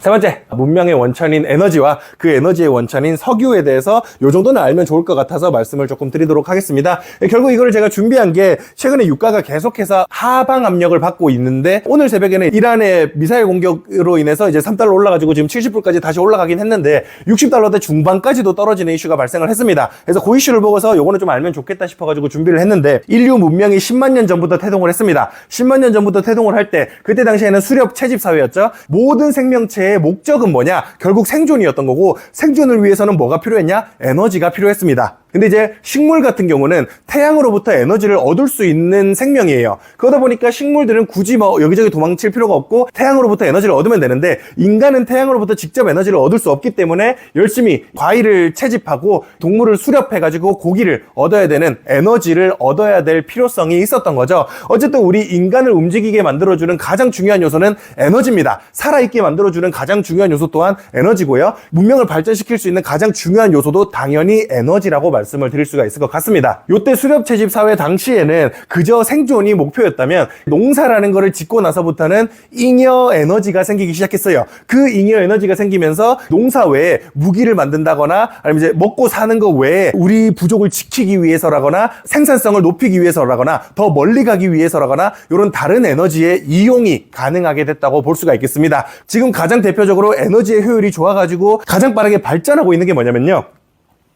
세 번째, 문명의 원천인 에너지와 그 에너지의 원천인 석유에 대해서 요 정도는 알면 좋을 것 같아서 말씀을 조금 드리도록 하겠습니다. 결국 이걸 제가 준비한 게 최근에 유가가 계속해서 하방 압력을 받고 있는데 오늘 새벽에는 이란의 미사일 공격으로 인해서 이제 3달러 올라가지고 지금 70불까지 다시 올라가긴 했는데 60달러대 중반까지도 떨어지는 이슈가 발생을 했습니다. 그래서 그 이슈를 보고서 요거는 좀 알면 좋겠다 싶어가지고 준비를 했는데 인류 문명이 10만 년 전부터 태동을 했습니다. 10만 년 전부터 태동을 할 때 그때 당시에는 수렵 채집 사회였죠. 모든 생명체의 목적은 뭐냐? 결국 생존이었던 거고 생존을 위해서는 뭐가 필요했냐? 에너지가 필요했습니다. 근데 이제 식물 같은 경우는 태양으로부터 에너지를 얻을 수 있는 생명이에요. 그러다 보니까 식물들은 굳이 뭐 여기저기 도망칠 필요가 없고 태양으로부터 에너지를 얻으면 되는데 인간은 태양으로부터 직접 에너지를 얻을 수 없기 때문에 열심히 과일을 채집하고 동물을 수렵해가지고 고기를 얻어야 되는 에너지를 얻어야 될 필요성이 있었던 거죠. 어쨌든 우리 인간을 움직이게 만들어주는 가장 중요한 요소는 에너지입니다. 살아있게 만들어주는 가장 중요한 요소 또한 에너지고요. 문명을 발전시킬 수 있는 가장 중요한 요소도 당연히 에너지라고 말씀을 드릴 수가 있을 것 같습니다. 요때 수렵 채집 사회 당시에는 그저 생존이 목표였다면 농사라는 거를 짓고 나서부터는 잉여 에너지가 생기기 시작했어요. 그 잉여 에너지가 생기면서 농사 외에 무기를 만든다거나 아니면 이제 먹고 사는 거 외에 우리 부족을 지키기 위해서라거나 생산성을 높이기 위해서라거나 더 멀리 가기 위해서라거나 이런 다른 에너지의 이용이 가능하게 됐다고 볼 수가 있겠습니다. 지금 가장 대표적으로 에너지의 효율이 좋아가지고 가장 빠르게 발전하고 있는 게 뭐냐면요.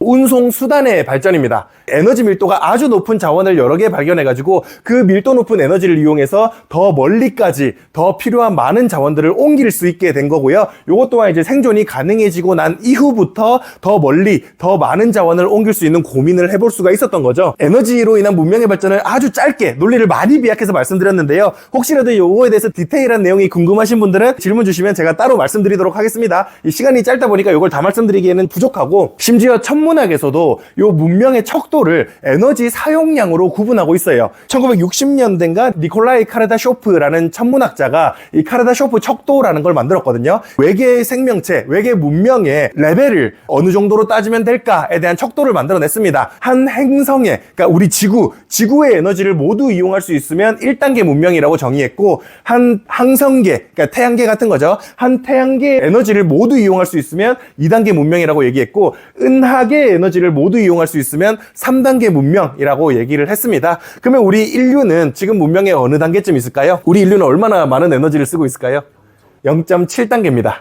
운송 수단의 발전입니다. 에너지 밀도가 아주 높은 자원을 여러 개 발견해가지고 그 밀도 높은 에너지를 이용해서 더 멀리까지 더 필요한 많은 자원들을 옮길 수 있게 된 거고요. 요것 또한 이제 생존이 가능해지고 난 이후부터 더 멀리 더 많은 자원을 옮길 수 있는 고민을 해볼 수가 있었던 거죠. 에너지로 인한 문명의 발전을 아주 짧게 논리를 많이 비약해서 말씀드렸는데요. 혹시라도 요거에 대해서 디테일한 내용이 궁금하신 분들은 질문 주시면 제가 따로 말씀드리도록 하겠습니다. 이 시간이 짧다 보니까 요걸 다 말씀드리기에는 부족하고 심지어 천문학에서도 요 문명의 척도를 에너지 사용량으로 구분하고 있어요. 1960년대인가 니콜라이 카르다쇼프라는 천문학자가 이 카르다쇼프 척도라는 걸 만들었거든요. 외계 생명체, 외계 문명의 레벨을 어느 정도로 따지면 될까에 대한 척도를 만들어냈습니다. 한 행성에, 그러니까 우리 지구의 에너지를 모두 이용할 수 있으면 1단계 문명이라고 정의했고, 한 항성계, 그러니까 태양계 같은 거죠. 한 태양계의 에너지를 모두 이용할 수 있으면 2단계 문명이라고 얘기했고, 은하계 에너지를 모두 이용할 수 있으면 3단계 문명이라고 얘기를 했습니다. 그러면 우리 인류는 지금 문명의 어느 단계쯤 있을까요? 우리 인류는 얼마나 많은 에너지를 쓰고 있을까요? 0.7단계입니다.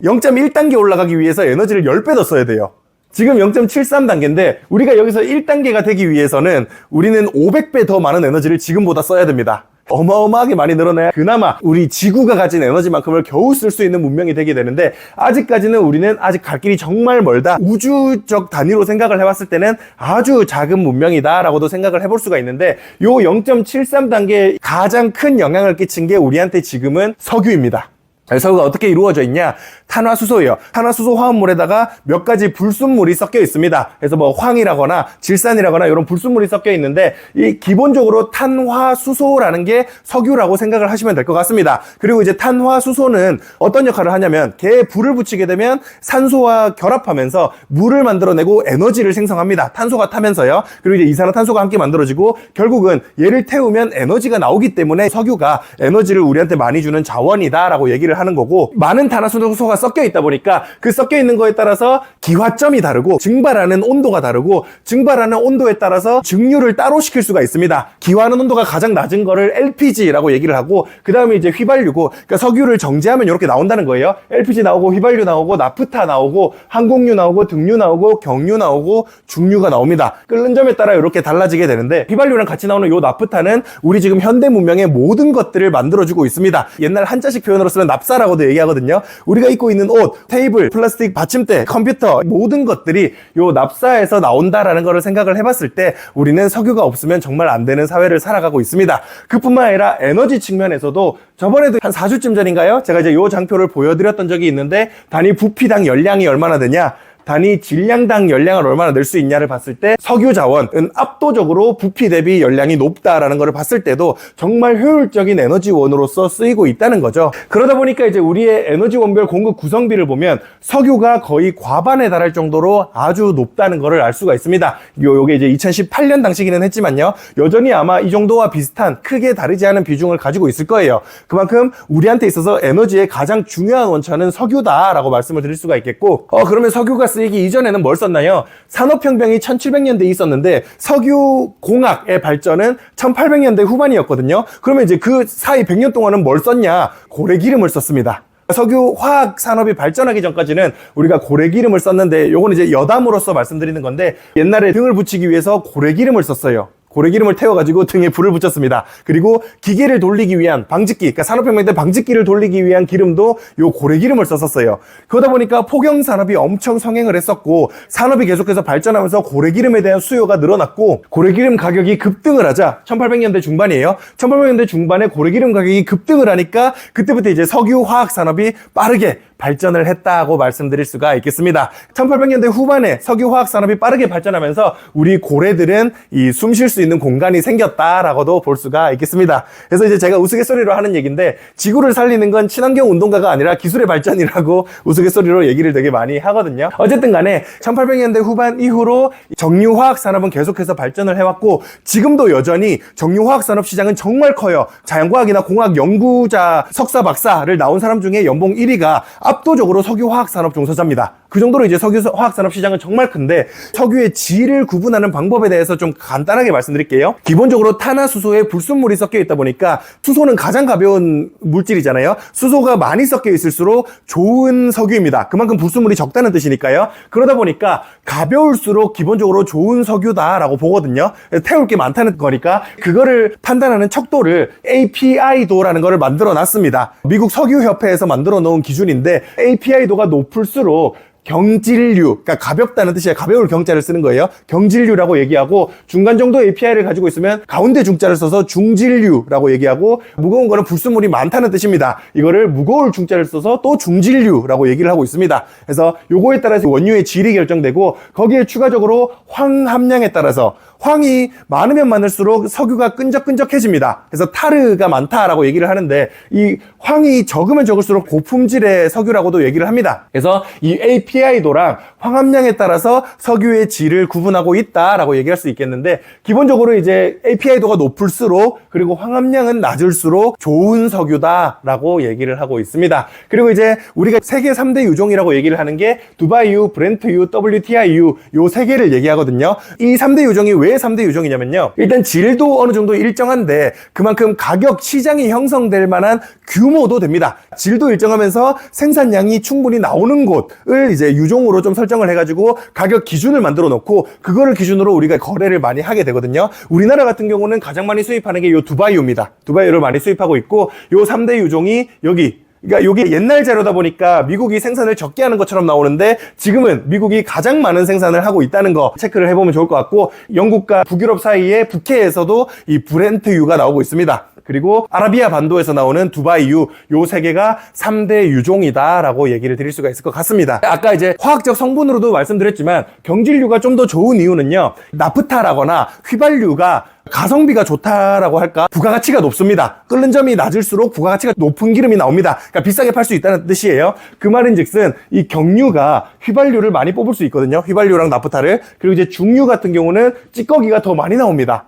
0.1단계 올라가기 위해서 에너지를 10배 더 써야 돼요. 지금 0.73단계인데 우리가 여기서 1단계가 되기 위해서는 우리는 500배 더 많은 에너지를 지금보다 써야 됩니다. 어마어마하게 많이 늘어나야 그나마 우리 지구가 가진 에너지만큼을 겨우 쓸 수 있는 문명이 되게 되는데 아직까지는 우리는 아직 갈 길이 정말 멀다. 우주적 단위로 생각을 해봤을 때는 아주 작은 문명이다 라고도 생각을 해볼 수가 있는데 요 0.73단계에 가장 큰 영향을 끼친 게 우리한테 지금은 석유입니다. 석유가 어떻게 이루어져 있냐? 탄화수소예요. 탄화수소 화합물에다가 몇 가지 불순물이 섞여 있습니다. 그래서 뭐 황이라거나 질산이라거나 이런 불순물이 섞여 있는데 이 기본적으로 탄화수소라는 게 석유라고 생각을 하시면 될 것 같습니다. 그리고 이제 탄화수소는 어떤 역할을 하냐면 개에 불을 붙이게 되면 산소와 결합하면서 물을 만들어내고 에너지를 생성합니다. 탄소가 타면서요. 그리고 이제 이산화탄소가 함께 만들어지고 결국은 얘를 태우면 에너지가 나오기 때문에 석유가 에너지를 우리한테 많이 주는 자원이다라고 얘기를 하는 거고, 많은 탄화수소가 섞여 있다 보니까 그 섞여 있는 거에 따라서 기화점이 다르고 증발하는 온도가 다르고 증발하는 온도에 따라서 증류를 따로 시킬 수가 있습니다. 기화하는 온도가 가장 낮은 거를 LPG라고 얘기를 하고, 그 다음에 이제 휘발유고, 그러니까 석유를 정제하면 이렇게 나온다는 거예요. LPG 나오고 휘발유 나오고 나프타 나오고 항공유 나오고 등유 나오고 경유 나오고 중유가 나옵니다. 끓는 점에 따라 이렇게 달라지게 되는데 휘발유랑 같이 나오는 요 나프타는 우리 지금 현대 문명의 모든 것들을 만들어주고 있습니다. 옛날 한자식 표현으로 쓰면 납사라고도 얘기하거든요. 우리가 입고 있는 옷, 테이블, 플라스틱 받침대, 컴퓨터 모든 것들이 요 납사에서 나온다라는 거를 생각을 해봤을 때 우리는 석유가 없으면 정말 안 되는 사회를 살아가고 있습니다. 그뿐만 아니라 에너지 측면에서도 저번에도 한 4주쯤 전인가요? 제가 이제 요 장표를 보여드렸던 적이 있는데 단위 부피당 열량이 얼마나 되냐? 단위 질량당 열량을 얼마나 낼 수 있냐를 봤을 때 석유 자원은 압도적으로 부피 대비 열량이 높다라는 것을 봤을 때도 정말 효율적인 에너지원으로서 쓰이고 있다는 거죠. 그러다 보니까 이제 우리의 에너지원별 공급 구성비를 보면 석유가 거의 과반에 달할 정도로 아주 높다는 것을 알 수가 있습니다. 요게 이제 2018년 당시기는 했지만요. 여전히 아마 이 정도와 비슷한 크게 다르지 않은 비중을 가지고 있을 거예요. 그만큼 우리한테 있어서 에너지의 가장 중요한 원천은 석유다라고 말씀을 드릴 수가 있겠고, 그러면 석유가 쓰이기 이전에는 뭘 썼나요? 산업혁명이 1700년대에 있었는데 석유공학의 발전은 1800년대 후반이었거든요. 그러면 이제 그 사이 100년 동안은 뭘 썼냐? 고래기름을 썼습니다. 석유 화학 산업이 발전하기 전까지는 우리가 고래기름을 썼는데, 요거는 이제 여담으로서 말씀드리는 건데, 옛날에 등을 붙이기 위해서 고래기름을 썼어요. 고래기름을 태워가지고 등에 불을 붙였습니다. 그리고 기계를 돌리기 위한 방직기, 그러니까 산업혁명 때 방직기를 돌리기 위한 기름도 요 고래기름을 썼었어요. 그러다 보니까 포경산업이 엄청 성행을 했었고, 산업이 계속해서 발전하면서 고래기름에 대한 수요가 늘어났고, 고래기름 가격이 급등을 하자, 1800년대 중반이에요. 1800년대 중반에 고래기름 가격이 급등을 하니까 그때부터 이제 석유 화학 산업이 빠르게 발전을 했다고 말씀드릴 수가 있겠습니다. 1800년대 후반에 석유 화학 산업이 빠르게 발전하면서 우리 고래들은 이 숨 쉴 수 있는 공간이 생겼다라고도 볼 수가 있겠습니다. 그래서 이제 제가 우스갯소리로 하는 얘기인데, 지구를 살리는 건 친환경 운동가가 아니라 기술의 발전이라고 우스갯소리로 얘기를 되게 많이 하거든요. 어쨌든 간에 1800년대 후반 이후로 정유 화학 산업은 계속해서 발전을 해왔고, 지금도 여전히 정유 화학 산업 시장은 정말 커요. 자연과학이나 공학 연구자 석사 박사를 나온 사람 중에 연봉 1위가 압도적으로 석유화학산업 종사자입니다. 그 정도로 이제 석유화학산업 시장은 정말 큰데, 석유의 질을 구분하는 방법에 대해서 좀 간단하게 말씀드릴게요. 기본적으로 탄화수소에 불순물이 섞여 있다 보니까, 수소는 가장 가벼운 물질이잖아요. 수소가 많이 섞여 있을수록 좋은 석유입니다. 그만큼 불순물이 적다는 뜻이니까요. 그러다 보니까 가벼울수록 기본적으로 좋은 석유다라고 보거든요. 태울 게 많다는 거니까 그거를 판단하는 척도를 API도라는 거를 만들어 놨습니다. 미국 석유협회에서 만들어 놓은 기준인데, API도가 높을수록 경질류, 그러니까 가볍다는 뜻이에요. 가벼울 경자를 쓰는 거예요. 경질류라고 얘기하고, 중간 정도 API를 가지고 있으면 가운데 중자를 써서 중질류라고 얘기하고, 무거운 거는 불순물이 많다는 뜻입니다. 이거를 무거울 중자를 써서 또 중질류라고 얘기를 하고 있습니다. 그래서 요거에 따라서 원유의 질이 결정되고, 거기에 추가적으로 황 함량에 따라서 황이 많으면 많을수록 석유가 끈적끈적해집니다. 그래서 타르가 많다라고 얘기를 하는데, 이 황이 적으면 적을수록 고품질의 석유라고도 얘기를 합니다. 그래서 이 API도랑 황함량에 따라서 석유의 질을 구분하고 있다라고 얘기할 수 있겠는데, 기본적으로 이제 API도가 높을수록, 그리고 황함량은 낮을수록 좋은 석유다라고 얘기를 하고 있습니다. 그리고 이제 우리가 세계 3대 유종이라고 얘기를 하는 게 두바이유, 브렌트유, WTI유, 요 세 개를 얘기하거든요. 이 3대 유종이 왜 3대 유종이냐면요, 일단 질도 어느 정도 일정한데 그만큼 가격 시장이 형성될 만한 규모도 됩니다. 질도 일정하면서 생산량이 충분히 나오는 곳을 이제 유종으로 좀 설정을 해가지고 가격 기준을 만들어 놓고, 그거를 기준으로 우리가 거래를 많이 하게 되거든요. 우리나라 같은 경우는 가장 많이 수입하는 게 요 두바이유입니다. 두바이유를 많이 수입하고 있고, 요 3대 유종이 여기, 그러니까 이게 옛날 자료다 보니까 미국이 생산을 적게 하는 것처럼 나오는데, 지금은 미국이 가장 많은 생산을 하고 있다는 거 체크를 해보면 좋을 것 같고, 영국과 북유럽 사이에 북해에서도 이 브렌트유가 나오고 있습니다. 그리고 아라비아 반도에서 나오는 두바이유, 요 세 개가 3대 유종이다라고 얘기를 드릴 수가 있을 것 같습니다. 아까 이제 화학적 성분으로도 말씀드렸지만, 경질유가 좀 더 좋은 이유는요, 나프타라거나 휘발유가 가성비가 좋다라고 할까? 부가가치가 높습니다. 끓는 점이 낮을수록 부가가치가 높은 기름이 나옵니다. 그러니까 비싸게 팔 수 있다는 뜻이에요. 그 말인즉슨 이 경유가 휘발유를 많이 뽑을 수 있거든요. 휘발유랑 나프타를. 그리고 이제 중유 같은 경우는 찌꺼기가 더 많이 나옵니다.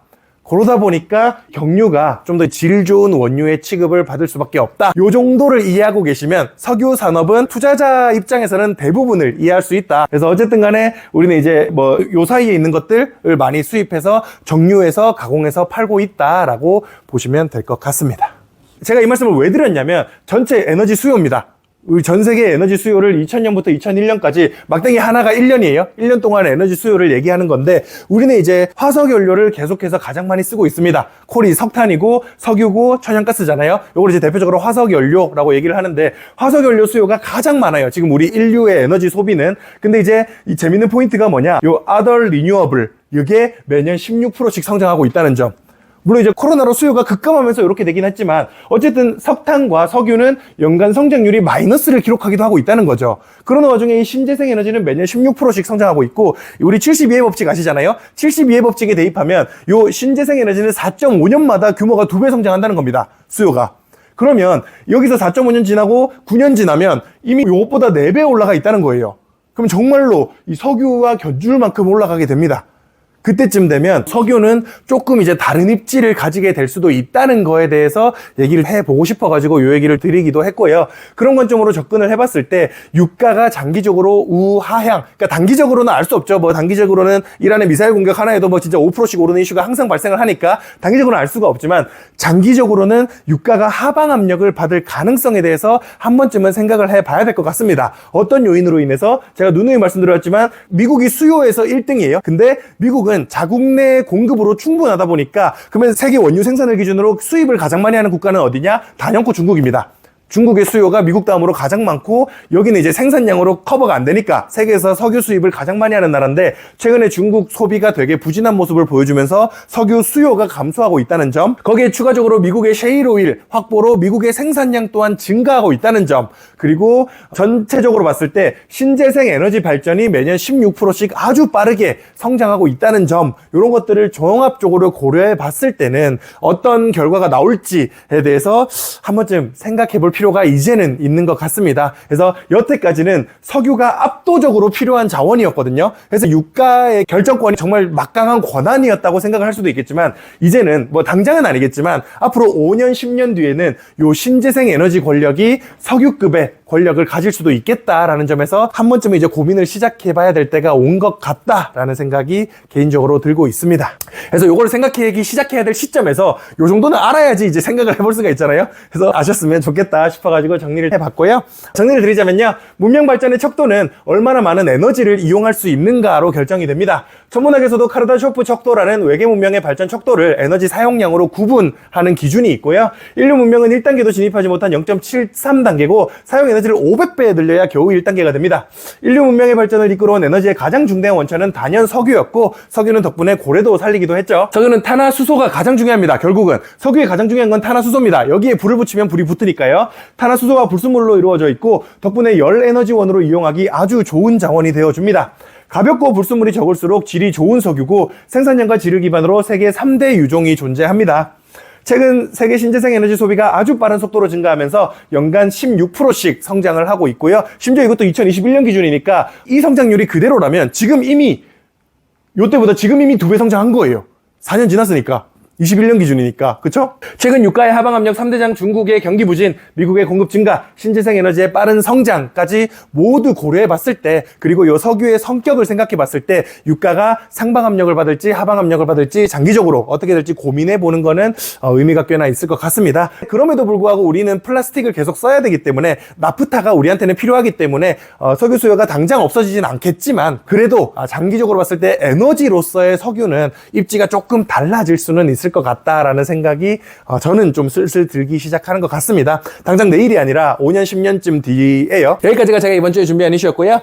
그러다 보니까 경유가 좀 더 질 좋은 원유의 취급을 받을 수밖에 없다. 요 정도를 이해하고 계시면 석유 산업은 투자자 입장에서는 대부분을 이해할 수 있다. 그래서 어쨌든 간에 우리는 이제 뭐 요 사이에 있는 것들을 많이 수입해서 정유해서 가공해서 팔고 있다라고 보시면 될 것 같습니다. 제가 이 말씀을 왜 드렸냐면, 전체 에너지 수요입니다. 우리 전 세계 에너지 수요를 2000년부터 2001년까지 막대기 하나가 1년이에요. 1년 동안 에너지 수요를 얘기하는 건데, 우리는 이제 화석 연료를 계속해서 가장 많이 쓰고 있습니다. 콜이 석탄이고 석유고 천연가스잖아요. 이걸 이제 대표적으로 화석 연료라고 얘기를 하는데, 화석 연료 수요가 가장 많아요. 지금 우리 인류의 에너지 소비는. 근데 이제 이 재밌는 포인트가 뭐냐? 요 other renewable, 이게 매년 16%씩 성장하고 있다는 점. 물론 이제 코로나로 수요가 급감하면서 이렇게 되긴 했지만 어쨌든 석탄과 석유는 연간 성장률이 마이너스를 기록하기도 하고 있다는 거죠. 그런 와중에 이 신재생 에너지는 매년 16%씩 성장하고 있고, 우리 72의 법칙 아시잖아요? 72의 법칙에 대입하면 요 신재생 에너지는 4.5년마다 규모가 2배 성장한다는 겁니다. 수요가. 그러면 여기서 4.5년 지나고 9년 지나면 이미 요것보다 4배 올라가 있다는 거예요. 그럼 정말로 이 석유와 견줄 만큼 올라가게 됩니다. 그때쯤 되면 석유는 조금 이제 다른 입지를 가지게 될 수도 있다는 거에 대해서 얘기를 해보고 싶어가지고 요 얘기를 드리기도 했고요. 그런 관점으로 접근을 해봤을 때 유가가 장기적으로 우하향, 그러니까 단기적으로는 알 수 없죠. 뭐 단기적으로는 이란의 미사일 공격 하나에도 뭐 진짜 5%씩 오르는 이슈가 항상 발생을 하니까 단기적으로는 알 수가 없지만, 장기적으로는 유가가 하방 압력을 받을 가능성에 대해서 한 번쯤은 생각을 해봐야 될 것 같습니다. 어떤 요인으로 인해서 제가 누누이 말씀드렸지만 미국이 수요에서 1등이에요. 근데 미국은 자국 내 공급으로 충분하다 보니까, 그러면 세계 원유 생산을 기준으로 수입을 가장 많이 하는 국가는 어디냐? 단연코 중국입니다. 중국의 수요가 미국 다음으로 가장 많고, 여기는 이제 생산량으로 커버가 안 되니까 세계에서 석유 수입을 가장 많이 하는 나라인데, 최근에 중국 소비가 되게 부진한 모습을 보여주면서 석유 수요가 감소하고 있다는 점, 거기에 추가적으로 미국의 셰일 오일 확보로 미국의 생산량 또한 증가하고 있다는 점, 그리고 전체적으로 봤을 때 신재생 에너지 발전이 매년 16%씩 아주 빠르게 성장하고 있다는 점, 이런 것들을 종합적으로 고려해 봤을 때는 어떤 결과가 나올지에 대해서 한 번쯤 생각해 볼 필요가 이제는 있는 것 같습니다. 그래서 여태까지는 석유가 압도적으로 필요한 자원이었거든요. 그래서 유가의 결정권이 정말 막강한 권한이었다고 생각을 할 수도 있겠지만, 이제는 뭐 당장은 아니겠지만 앞으로 5년, 10년 뒤에는 요 신재생 에너지 권력이 석유급의 권력을 가질 수도 있겠다라는 점에서 한 번쯤은 이제 고민을 시작해 봐야 될 때가 온 것 같다라는 생각이 개인적으로 들고 있습니다. 그래서 요걸 생각하기 시작해야 될 시점에서 요 정도는 알아야지 이제 생각을 해볼 수가 있잖아요. 그래서 아셨으면 좋겠다 싶어가지고 정리를 해봤고요. 정리를 드리자면요, 문명 발전의 척도는 얼마나 많은 에너지를 이용할 수 있는가로 결정이 됩니다. 천문학에서도 카르다쇼프 척도라는 외계 문명의 발전 척도를 에너지 사용량으로 구분하는 기준이 있고요. 인류 문명은 1단계도 진입하지 못한 0.73단계고 사용 에너지를 500배 늘려야 겨우 1단계가 됩니다. 인류 문명의 발전을 이끌어온 에너지의 가장 중대한 원천은 단연 석유였고, 석유는 덕분에 고래도 살리기도 했죠. 석유는 탄화수소가 가장 중요합니다. 결국은 석유의 가장 중요한 건 탄화수소입니다. 여기에 불을 붙이면 불이 붙으니까요. 탄화수소가 불순물로 이루어져 있고, 덕분에 열 에너지원으로 이용하기 아주 좋은 자원이 되어줍니다. 가볍고 불순물이 적을수록 질이 좋은 석유고, 생산량과 질을 기반으로 세계 3대 유종이 존재합니다. 최근 세계 신재생 에너지 소비가 아주 빠른 속도로 증가하면서 연간 16%씩 성장을 하고 있고요. 심지어 이것도 2021년 기준이니까 이 성장률이 그대로라면 지금 이미 2배 성장한 거예요. 4년 지났으니까. 21년 기준이니까, 그쵸? 최근 유가의 하방 압력 3대장 중국의 경기 부진, 미국의 공급 증가, 신재생 에너지의 빠른 성장까지 모두 고려해 봤을 때, 그리고 요 석유의 성격을 생각해 봤을 때 유가가 상방 압력을 받을지 하방 압력을 받을지 장기적으로 어떻게 될지 고민해 보는 거는 의미가 꽤나 있을 것 같습니다. 그럼에도 불구하고 우리는 플라스틱을 계속 써야 되기 때문에, 나프타가 우리한테는 필요하기 때문에 석유 수요가 당장 없어지진 않겠지만, 그래도 장기적으로 봤을 때 에너지로서의 석유는 입지가 조금 달라질 수는 있을 것 같다라는 생각이 저는 좀 슬슬 들기 시작하는 것 같습니다. 당장 내일이 아니라 5년, 10년쯤 뒤에요. 여기까지가 제가 이번 주에 준비한 이슈였고요.